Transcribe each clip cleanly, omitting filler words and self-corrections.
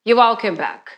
You're welcome back.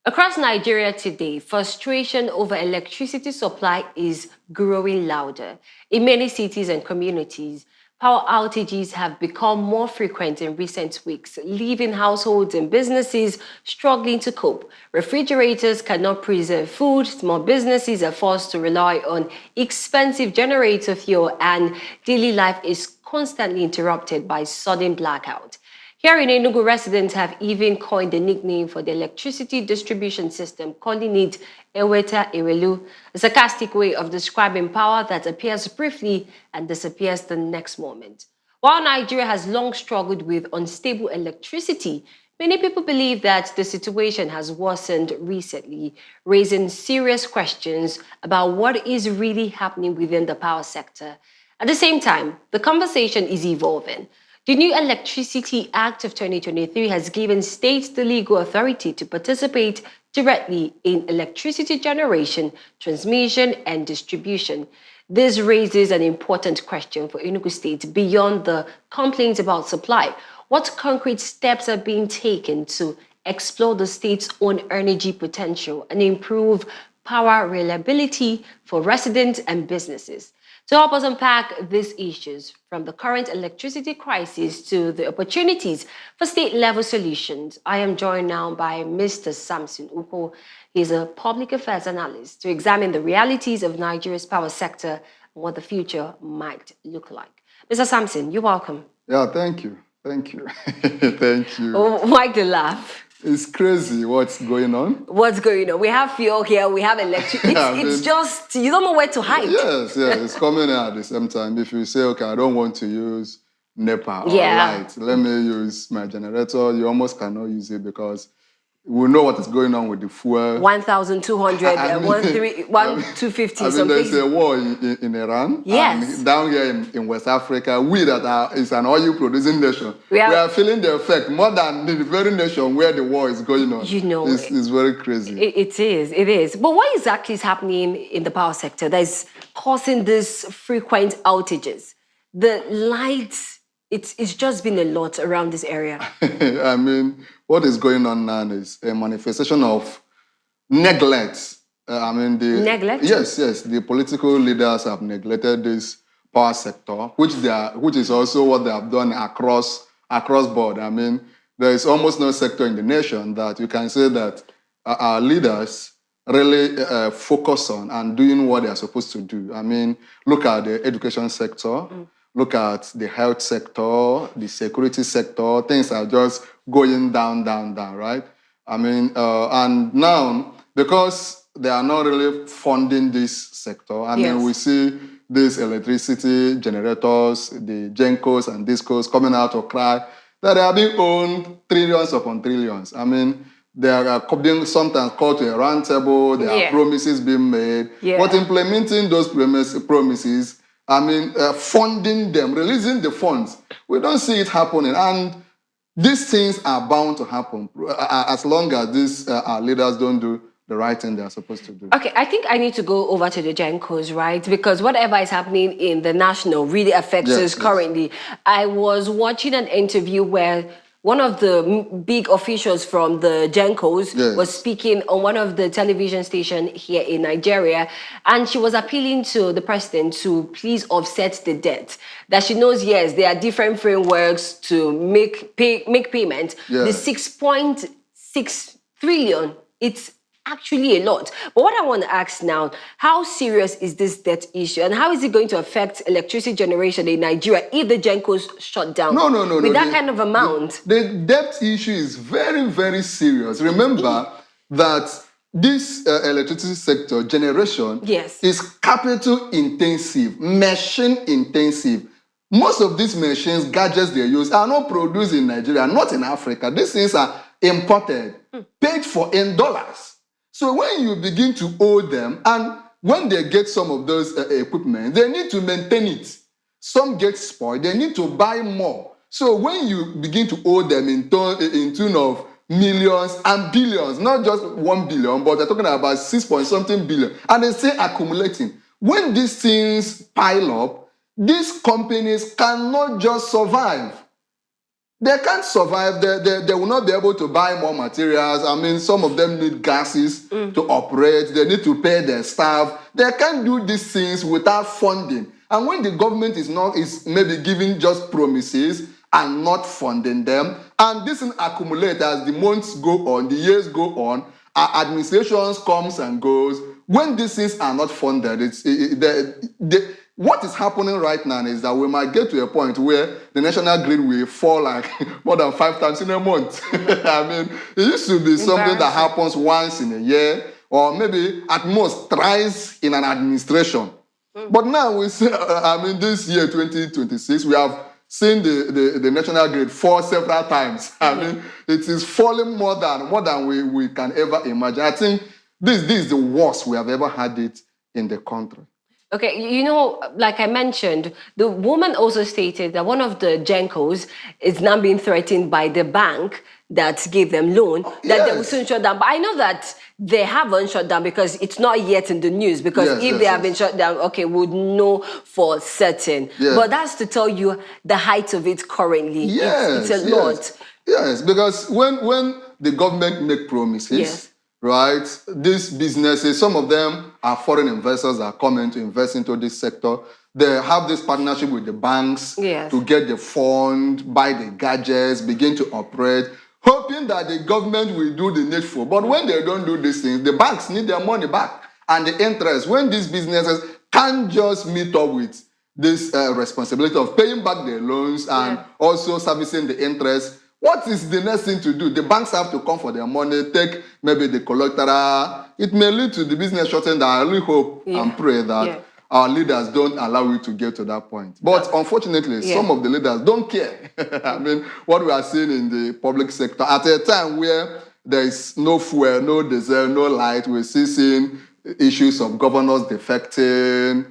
Across Nigeria today, frustration over electricity supply is growing louder. In many cities and communities, power outages have become more frequent in recent weeks, leaving households and businesses struggling to cope. Refrigerators cannot preserve food, small businesses are forced to rely on expensive generator fuel, and daily life is constantly interrupted by sudden blackout. Here in Enugu, residents have even coined a nickname for the electricity distribution system, calling it Eweta Ewelu, a sarcastic way of describing power that appears briefly and disappears the next moment. While Nigeria has long struggled with unstable electricity, many people believe that the situation has worsened recently, raising serious questions about what is really happening within the power sector. At the same time, the conversation is evolving. The new Electricity Act of 2023 has given states the legal authority to participate directly in electricity generation, transmission, and distribution. This raises an important question for Enugu State beyond the complaints about supply. What concrete steps are being taken to explore the state's own energy potential and improve power reliability for residents and businesses? To help us unpack these issues, from the current electricity crisis to the opportunities for state-level solutions, I am joined now by Mr. Samson Uko. He's a public affairs analyst to examine the realities of Nigeria's power sector and what the future might look like. Mr. Samson, you're welcome. Yeah, thank you. Thank you. Thank you. Oh, why the laugh? It's crazy what's going on. What's going on? We have fuel here, we have electricity. It's just, you don't know where to hide. Yes, it's coming in at the same time. If you say, okay, I don't want to use NEPA or light, let me use my generator, you almost cannot use it because we know what is going on with the fuel. 1,200, 1,250 something. There's a war in Iran. Yes. And down here in West Africa, we that is an oil-producing nation, we are feeling the effect more than the very nation where the war is going on. You know, it's very crazy. It is. But what exactly is happening in the power sector that is causing these frequent outages? The lights, it's just been a lot around this area. I mean, what is going on now is a manifestation of neglect. Neglect? Yes. The political leaders have neglected this power sector, which is also what they have done across board. I mean, there is almost no sector in the nation that you can say that our leaders really focus on and doing what they are supposed to do. I mean, look at the education sector. Look at the health sector, the security sector. Things are just going down, right? I mean, and now, because they are not really funding this sector, I mean, we see these electricity generators, the GENCOs and DISCOs coming out to cry that they are being owned trillions upon trillions. I mean, they are being sometimes called to a round table, there are promises being made, but implementing those promises, I mean, funding them, releasing the funds, we don't see it happening. And these things are bound to happen as long as these leaders don't do the right thing they're supposed to do. Okay, I think I need to go over to the GENCOs, right? Because whatever is happening in the national really affects us currently. I was watching an interview where one of the big officials from the GENCOs was speaking on one of the television stations here in Nigeria, and she was appealing to the president to please offset the debt. That she knows, yes, there are different frameworks to make payment. The 6.6 trillion, it's actually a lot. But what I want to ask now, how serious is this debt issue and how is it going to affect electricity generation in Nigeria if the GENCOs shut down? No. With that kind of amount? The debt issue is very, very serious. Remember that this electricity sector generation is capital intensive, machine intensive. Most of these machines, gadgets they use are not produced in Nigeria, not in Africa. These things are imported, paid for in dollars. So when you begin to owe them, and when they get some of those equipment, they need to maintain it. Some get spoiled, they need to buy more. So when you begin to owe them in tune of millions and billions, not just 1 billion, but they're talking about 6-point-something billion, and they say accumulating. When these things pile up, these companies cannot just survive. they can't survive. They will not be able to buy more materials. I mean, some of them need gases to operate. They need to pay their staff. They can't do these things without funding. And when the government is maybe giving just promises and not funding them, and this will accumulate as the months go on, the years go on, our administrations comes and goes. When these things are not funded, what is happening right now is that we might get to a point where the national grid will fall like more than 5 times in a month. I mean, it used to be something that happens once in a year, or maybe at most thrice in an administration. But now we see, I mean, this year 2026, we have seen the national grid fall several times. I mean, it is falling more than we can ever imagine. I think this is the worst we have ever had it in the country. Okay, you know, like I mentioned, the woman also stated that one of the Gencos is now being threatened by the bank that gave them loan, that they will soon shut down. But I know that they haven't shut down because it's not yet in the news. Because if they have been shut down, okay, we'd know for certain. But that's to tell you the height of it currently. It's a lot. Yes, because when the government make promises, right, these businesses, some of them are foreign investors that are coming to invest into this sector. They have this partnership with the banks to get the fund, buy the gadgets, begin to operate, hoping that the government will do the needful. But when they don't do these things, the banks need their money back. And the interest, when these businesses can't just meet up with this responsibility of paying back their loans and also servicing the interest, what is the next thing to do? The banks have to come for their money, take maybe the collateral. It may lead to the business shutting down. I really hope and pray that our leaders don't allow it to get to that point. But unfortunately, some of the leaders don't care. I mean, what we are seeing in the public sector, at a time where there is no fuel, no diesel, no light, we're still seeing issues of governors defecting,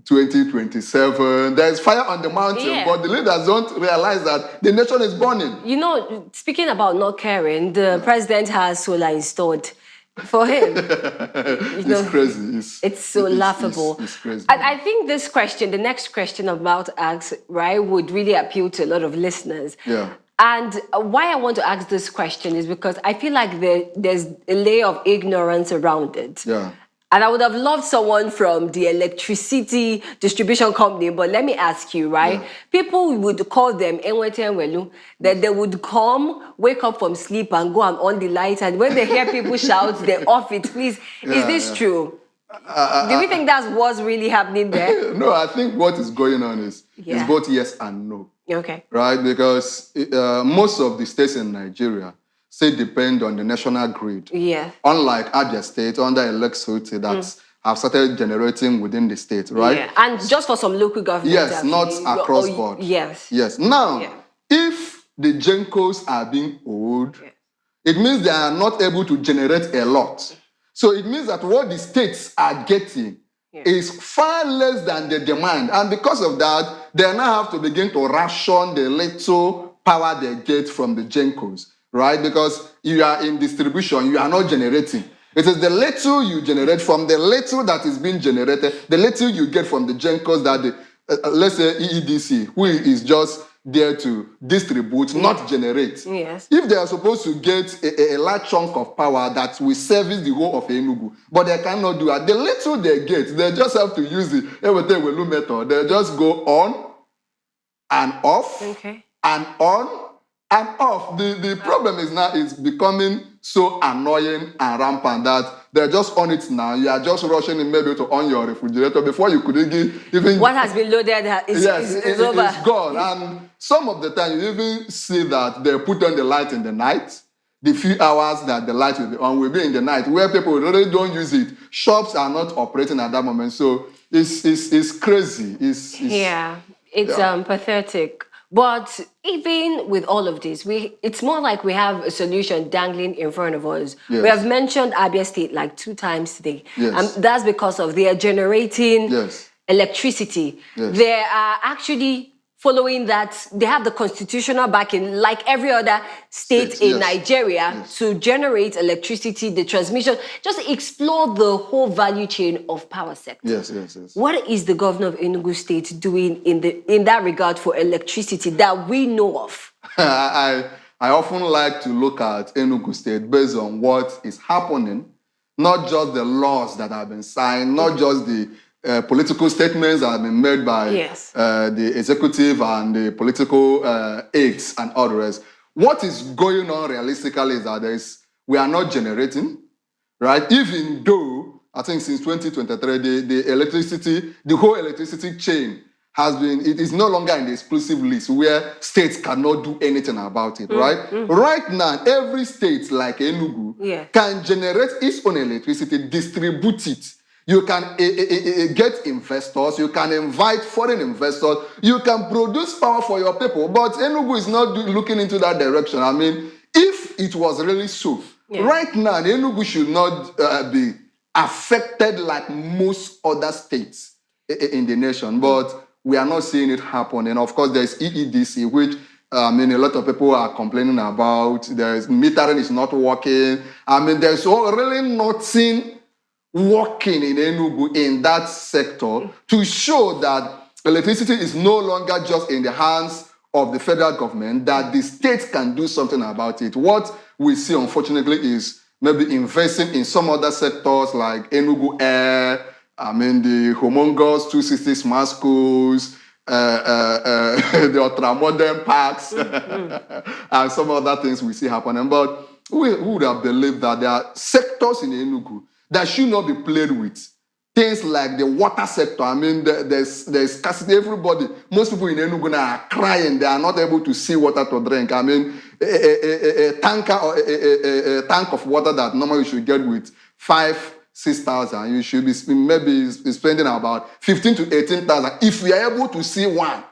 2027. There's fire on the mountain, but the leaders don't realize that the nation is burning. You know, speaking about not caring, the president has solar installed for him. It's crazy. It's so laughable. It's crazy. And I think this question, the next question I'm about to ask, right, would really appeal to a lot of listeners. And why I want to ask this question is because I feel like there's a layer of ignorance around it. And I would have loved someone from the electricity distribution company, but let me ask you, right? People would call them Eweta Ewelu, that they would come, wake up from sleep and go and on the light, and when they hear people shout, they off it. Please, is this true? Do we think that's what's really happening there? No, I think what is going on is both yes and no. Right? Because most of the states in Nigeria still depend on the national grid. Unlike Abia State, under electricity that have started generating within the state, right? And just for some local government. Not across board. Now, if the Gencos are being owed, it means they are not able to generate a lot. So it means that what the states are getting is far less than the demand. And because of that, they now have to begin to ration the little power they get from the Gencos. Right? Because you are in distribution, you are not generating. It is the little you generate from the little that is being generated, the little you get from the Gencos that let's say EEDC, who is just there to distribute, not generate. If they are supposed to get a large chunk of power that will service the whole of Enugu, but they cannot do that, the little they get, they just have to use the Eweta Ewelu method. They just go on and off and on and off. The problem is now it's becoming so annoying and rampant that they're just on it now. You are just rushing in maybe to on your refrigerator before you could even... What has been loaded is over. It's gone. And some of the time you even see that they put on the light in the night. The few hours that the light will be on will be in the night where people really don't use it. Shops are not operating at that moment. So it's crazy. It's pathetic. But even with all of this, it's more like we have a solution dangling in front of us. We have mentioned Abia State like 2 times today. That's because of they are generating electricity. They are actually following that. They have the constitutional backing, like every other state in Nigeria, to generate electricity, the transmission, just explore the whole value chain of power sector. What is the governor of Enugu State doing in that regard for electricity that we know of? I often like to look at Enugu State based on what is happening, not just the laws that have been signed, not just the political statements that have been made by the executive and the political aides and others. What is going on realistically is that we are not generating, right? Even though, I think since 2023, the whole electricity chain it is no longer in the exclusive list where states cannot do anything about it, right? Right now, every state like Enugu can generate its own electricity, distribute it. You can get investors, you can invite foreign investors, you can produce power for your people, but Enugu is not looking into that direction. I mean, if it was really so, right now, Enugu should not be affected like most other states in the nation, but we are not seeing it happen. And of course, there's EEDC, which a lot of people are complaining about. There's metering is not working. There's really nothing working in Enugu in that sector to show that electricity is no longer just in the hands of the federal government, that the states can do something about it. What we see, unfortunately, is maybe investing in some other sectors like Enugu Air, the humongous 260 smart schools, the ultra-modern parks, and some other things we see happening. But we would have believed that there are sectors in Enugu that should not be played with. Things like the water sector. There's scarcity. Most people in Enugu now are crying. They are not able to see water to drink. A tanker or a tank of water that normally you should get with 5,000-6,000, you should be maybe spending about 15,000 to 18,000 if we are able to see one.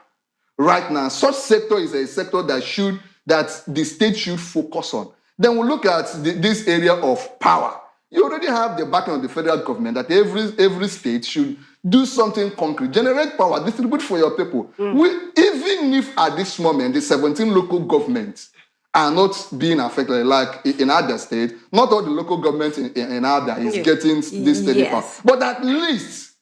Right now, such sector is a sector that the state should focus on. Then we look at this area of power. You already have the backing of the federal government that every state should do something concrete, generate power, distribute for your people. Even if at this moment the 17 local governments are not being affected, like in other states, not all the local governments in Ada is getting this steady power. But at least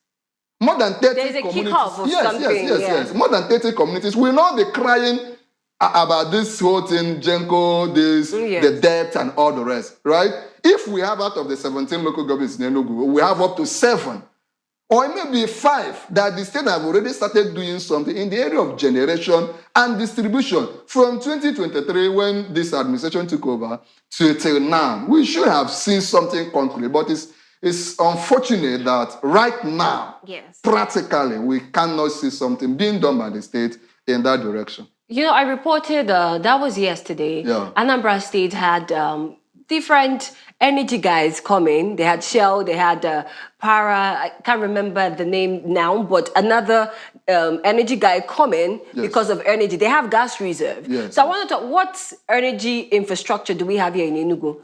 more than 30 There's a communities. Kickoff of something. Yes. More than 30 communities will not be crying about this whole thing, Genko, the debt and all the rest, right? If we have out of the 17 local governments in Enugu, we have up to 7 or maybe 5 that the state have already started doing something in the area of generation and distribution. From 2023, when this administration took over, till now, we should have seen something concrete. But it's unfortunate that right now, practically, we cannot see something being done by the state in that direction. I reported, that was yesterday, Anambra State had different energy guys coming. They had Shell, they had Para, I can't remember the name now, but another energy guy coming because of energy. They have gas reserve. So I want to talk, what energy infrastructure do we have here in Enugu?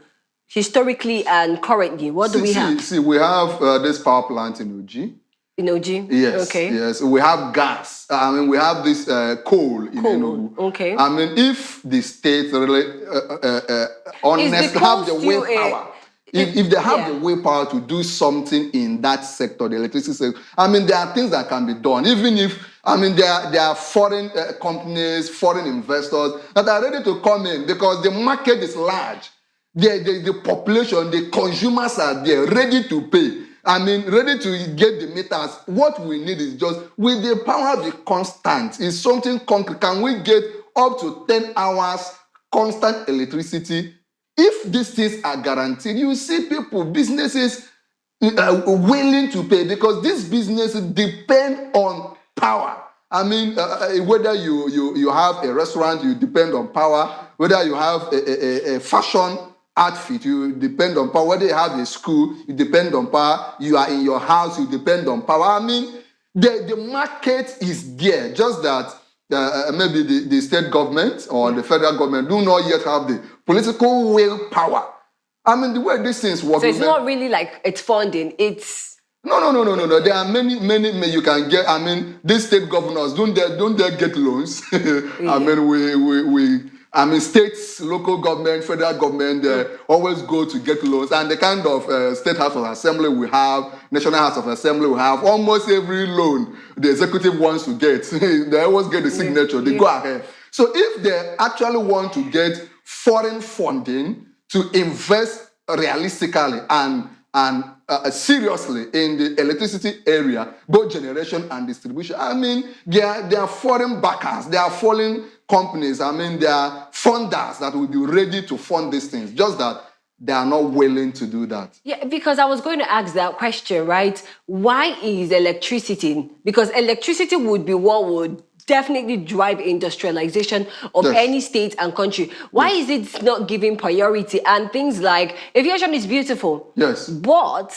Historically and currently, what do we have? We have this power plant in Uji. In Uji? Yes. Okay. Yes. We have gas. We have this coal in Enugu. Okay. If the state really honestly have the willpower, if they have the willpower to do something in that sector, the electricity sector, there are things that can be done. Even if, there are foreign companies, foreign investors that are ready to come in because the market is large. The population, the consumers are there, ready to pay. Ready to get the meters. What we need is just, with the power be constant, is something concrete. Can we get up to 10 hours constant electricity? If these things are guaranteed, you see people, businesses willing to pay because these businesses depend on power. Whether you have a restaurant, you depend on power. Whether you have a fashion outfit, you depend on power. Whether you have a school, you depend on power. You are in your house, you depend on power. The market is there. Just that maybe the state government or the federal government do not yet have the political willpower. The way these things work. So it's not really like it's funding. It's No. There are many you can get. These state governors don't they get loans? States, local government, federal government, always go to get loans. And the kind of State House of Assembly we have, National House of Assembly we have, almost every loan the executive wants to get, they always get the signature, they go ahead. So if they actually want to get foreign funding to invest realistically and seriously in the electricity area, both generation and distribution, I mean, they are foreign backers, they are foreign companies, I mean, they are funders that will be ready to fund these things, just that they are not willing to do that. Yeah, because I was going to ask that question, right? Why is electricity? Because electricity would be what would definitely drive industrialization of Yes. any state and country. Why Yes. is it not giving priority? And things like aviation is beautiful. Yes. But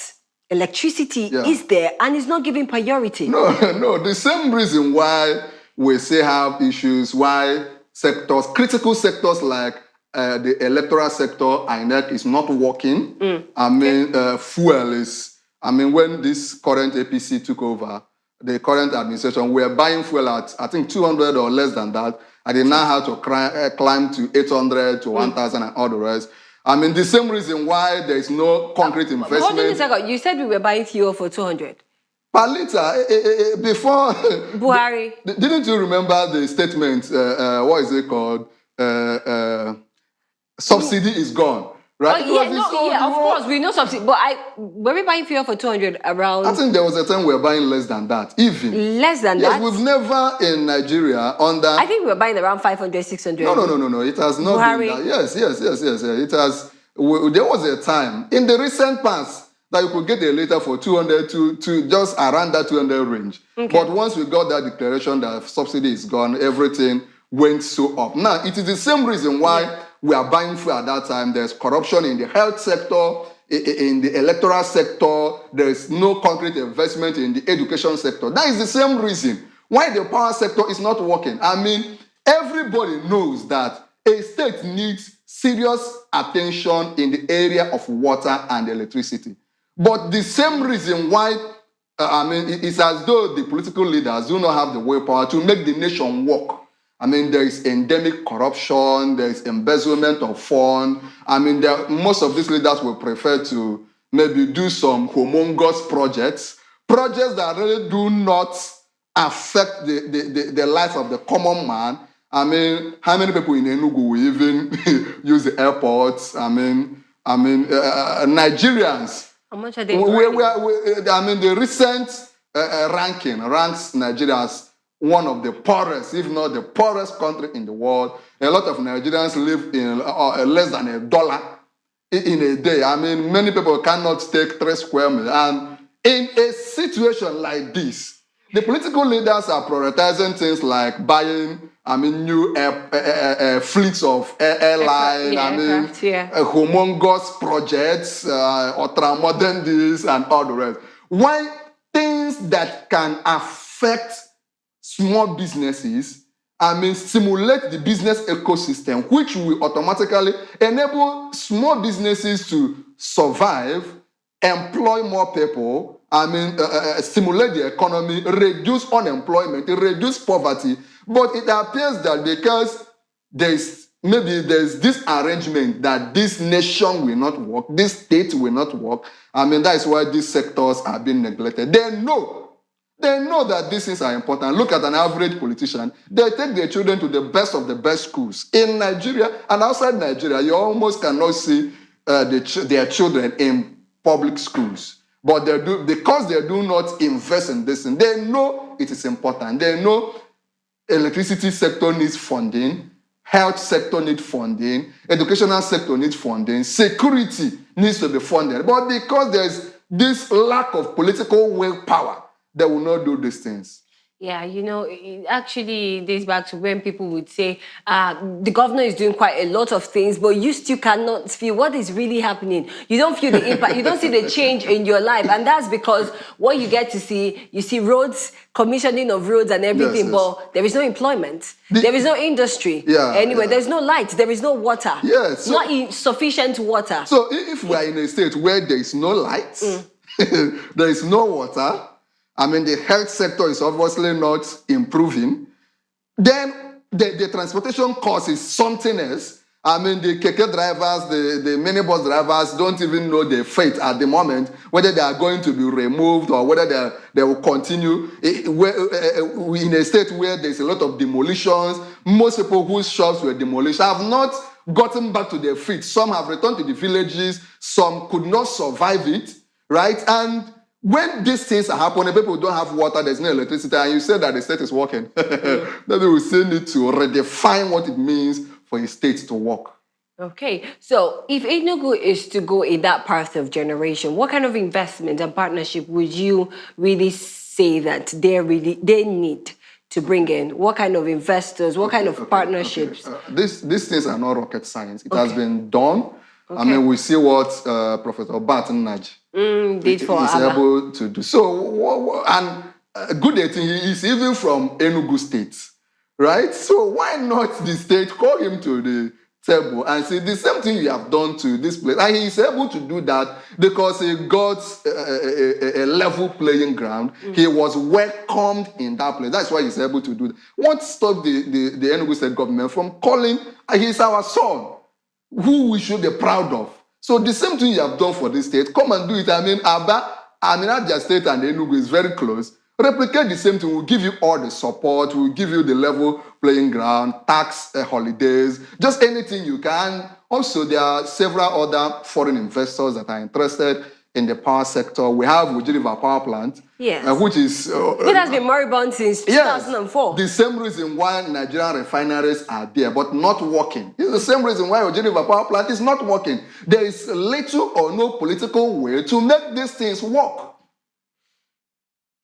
electricity Yeah. is there and it's not giving priority. No, no, the same reason why we still have issues, why sectors, critical sectors like the electoral sector, INEC, is not working. I mean, fuel is, I mean, when this current APC took over, the current administration, we were buying fuel at, I think, 200 or less than that. And they now have to climb to 800 to 1,000 and all the rest. I mean, the same reason why there is no concrete investment. Hold on a second. You said we were buying fuel for 200. Per liter, before... Buhari. Didn't you remember the statement, what is it called? Subsidy is gone, right? Of course, we know subsidy. But were we buying fuel for 200 around? I think there was a time we were buying less than that, even. Less than that? Yes, we've never in Nigeria under... I think we were buying around 500, 600. No. It has not Buhari. been that. Yes. It has... There was a time, in the recent past, that you could get a liter for 200 to just around that 200 range. Okay. But once we got that declaration that subsidy is gone, everything went so up. Now, it is the same reason why we are buying fuel at that time. There's corruption in the health sector, in the electoral sector. There is no concrete investment in the education sector. That is the same reason why the power sector is not working. I mean, everybody knows that a state needs serious attention in the area of water and electricity. But the same reason why, it's as though the political leaders do not have the willpower to make the nation work. I mean, there is endemic corruption, there is embezzlement of funds. I mean, most of these leaders will prefer to maybe do some humongous projects that really do not affect the life of the common man. I mean, how many people in Enugu will even use the airports? I mean, Nigerians. How much are they? The recent ranking ranks Nigeria as one of the poorest, if not the poorest country in the world. A lot of Nigerians live in less than $1 in a day. I mean, many people cannot take 3 square meters. And in a situation like this, the political leaders are prioritizing things like buying, new fleets of airline, humongous projects, ultra-modern this and all the rest. Why things that can affect small businesses, stimulate the business ecosystem, which will automatically enable small businesses to survive, employ more people, stimulate the economy, reduce unemployment, reduce poverty. But it appears that because there's this arrangement that this nation will not work, this state will not work, that is why these sectors are being neglected. They know that these things are important. Look at an average politician. They take their children to the best of the best schools. In Nigeria and outside Nigeria, you almost cannot see their children in public schools. But they do, because they do not invest in this, and they know it is important. They know electricity sector needs funding, health sector needs funding, educational sector needs funding, security needs to be funded. But because there's this lack of political willpower, they will not do these things. Yeah, it actually dates back to when people would say, the governor is doing quite a lot of things, but you still cannot feel what is really happening. You don't feel the impact. You don't see the change in your life. And that's because what you get to see, you see roads, commissioning of roads and everything, but there is no employment. There is no industry. There's no light. There is no water. Not sufficient water. So if we are in a state where there is no light, there is no water, the health sector is obviously not improving. Then the transportation cost is something else. I mean, the keke drivers, the minibus drivers don't even know their fate at the moment, whether they are going to be removed or whether they will continue in a state where there's a lot of demolitions. Most people whose shops were demolished have not gotten back to their feet. Some have returned to the villages. Some could not survive it, right? And when these things are happening, people don't have water, there's no electricity, and you say that the state is working. Maybe we still need to redefine what it means for a state to work. Okay, so if Enugu is to go in that path of generation, what kind of investment and partnership would you really say that they need to bring in? What kind of investors? What kind of partnerships? These things are not rocket science. It has been done. I mean, we see what Professor Barton Naj did for is able to do. So, and good thing, he is even from Enugu State, right? So why not the state call him to the table and say the same thing you have done to this place? And he is able to do that because he got a level playing ground. He was welcomed in that place. That's why he's able to do that. What stopped the Enugu State government from calling, he's our son, who we should be proud of? So the same thing you have done for this state, come and do it. I mean, Abia State and Enugu is very close. Replicate the same thing. We'll give you all the support. We'll give you the level playing ground, tax holidays, just anything you can. Also, there are several other foreign investors that are interested in the power sector. We have Ujiriva Power Plant, which is... it has been moribund since 2004. The same reason why Nigerian refineries are there, but not working. It's the same reason why Ujiriva Power Plant is not working. There is little or no political way to make these things work.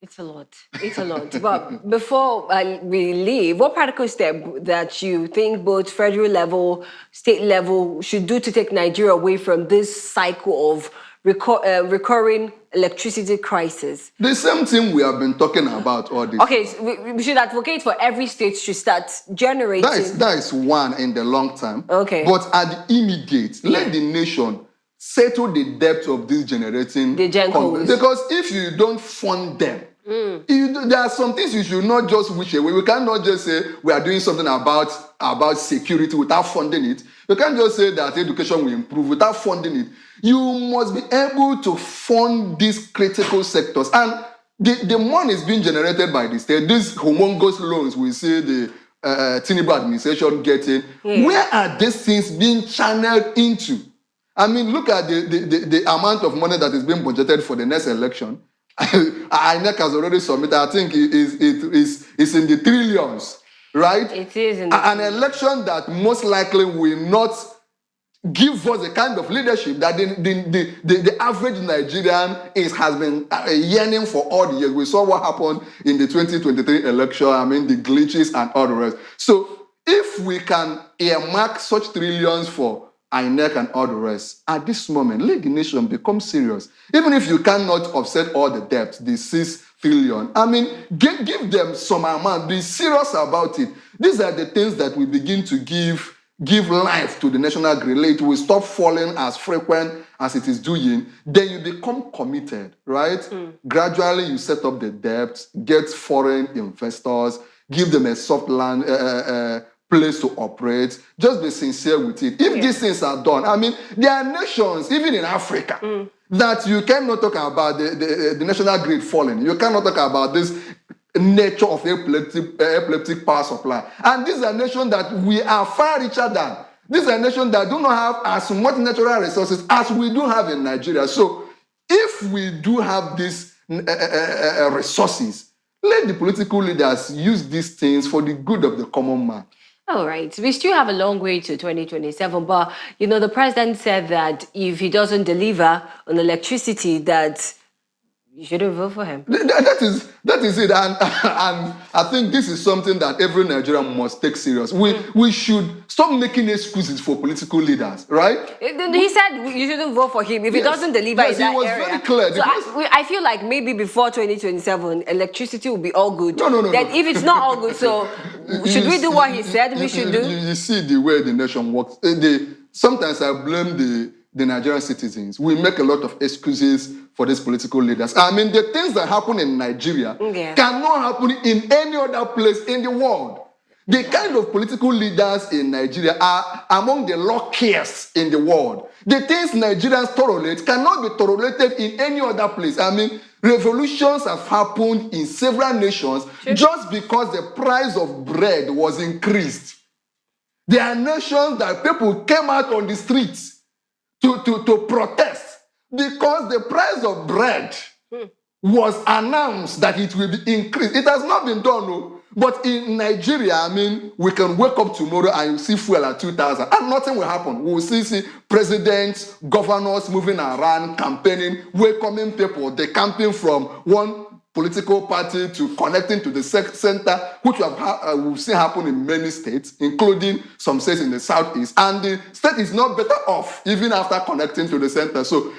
It's a lot. It's a lot. But before we leave, what practical step that you think both federal level, state level should do to take Nigeria away from this cycle of recurring electricity crisis? The same thing we have been talking about all this. Okay, so we should advocate for every state to start generating. That is one in the long term. Okay. But at the immediate, let the nation settle the debt of this generating companies. Because if you don't fund them, there are some things you should not just wish away. We cannot just say we are doing something about security without funding it. You can't just say that education will improve without funding it. You must be able to fund these critical sectors. And the money is being generated by the state. These humongous loans we see the Tinubu administration getting. Where are these things being channeled into? I mean, look at the amount of money that is being budgeted for the next election. INEC has already submitted, I think it's in the trillions, right? It is in an election that most likely will not give us the kind of leadership that the average Nigerian has been yearning for all the years. We saw what happened in the 2023 election, I mean, the glitches and all the rest. So if we can earmark such trillions for INEC and all the rest, at this moment, let the nation become serious. Even if you cannot offset all the debt, the 6 trillion, I mean, give them some amount, be serious about it. These are the things that we begin to give life to the national grid. It will stop falling as frequent as it is doing. Then you become committed, right? Gradually, you set up the debt, get foreign investors, give them a soft land place to operate. Just be sincere with it. If these things are done, I mean, there are nations, even in Africa, that you cannot talk about the national grid falling. You cannot talk about this nature of epileptic power supply. And these are nations that we are far richer than. These are nations that do not have as much natural resources as we do have in Nigeria. So if we do have these resources, let the political leaders use these things for the good of the common man. All right. We still have a long way to 2027, but, you know, the president said that if he doesn't deliver on electricity, that you shouldn't vote for him. That is it. And I think this is something that every Nigerian must take serious. We should stop making excuses for political leaders, right? He said you shouldn't vote for him if he doesn't deliver in that area. Very clear. So I feel like maybe before 2027, electricity will be all good. No. Then if it's not all good, so should we do what he said we should do? You see the way the nation works. Sometimes I blame the Nigerian citizens. We make a lot of excuses for these political leaders. I mean, the things that happen in Nigeria cannot happen in any other place in the world. The kind of political leaders in Nigeria are among the luckiest in the world. The things Nigerians tolerate cannot be tolerated in any other place. I mean, revolutions have happened in several nations just because the price of bread was increased. There are nations that people came out on the streets to protest because the price of bread was announced that it will be increased. It has not been done, no. But in Nigeria, I mean, we can wake up tomorrow and you see fuel at 2,000 and nothing will happen. We will see presidents, governors moving around, campaigning, welcoming people, decamping from one political party to connecting to the center, which we've seen happen in many states, including some states in the southeast. And the state is not better off even after connecting to the center. So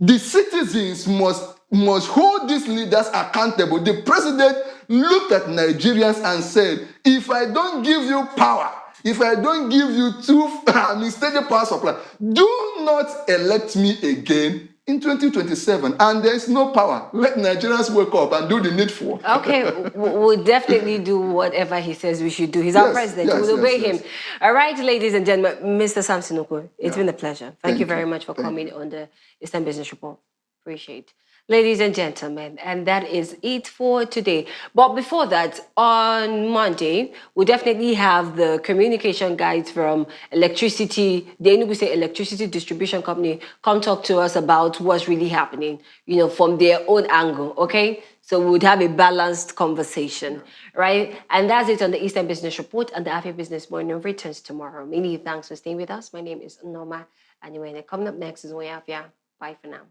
the citizens must hold these leaders accountable. The president looked at Nigerians and said, if I don't give you power, if I don't give you steady power supply, do not elect me again in 2027. And there is no power. Let Nigerians wake up and do the needful. Okay, we'll definitely do whatever he says we should do. He's our president. We'll obey him. All right, ladies and gentlemen, Mr. Samson Oko, it's been a pleasure. Thank you very much for coming on the Eastern Business Report. Appreciate it. Ladies and gentlemen, and that is it for today. But before that, on Monday, we'll definitely have the communication guides from electricity, the Enugu State Electricity Distribution Company, come talk to us about what's really happening, from their own angle, okay? So we would have a balanced conversation, right? And that's it on the Eastern Business Report, and the Afia Business Morning returns tomorrow. Many thanks for staying with us. My name is Norma, and coming up next is Afia. Bye for now.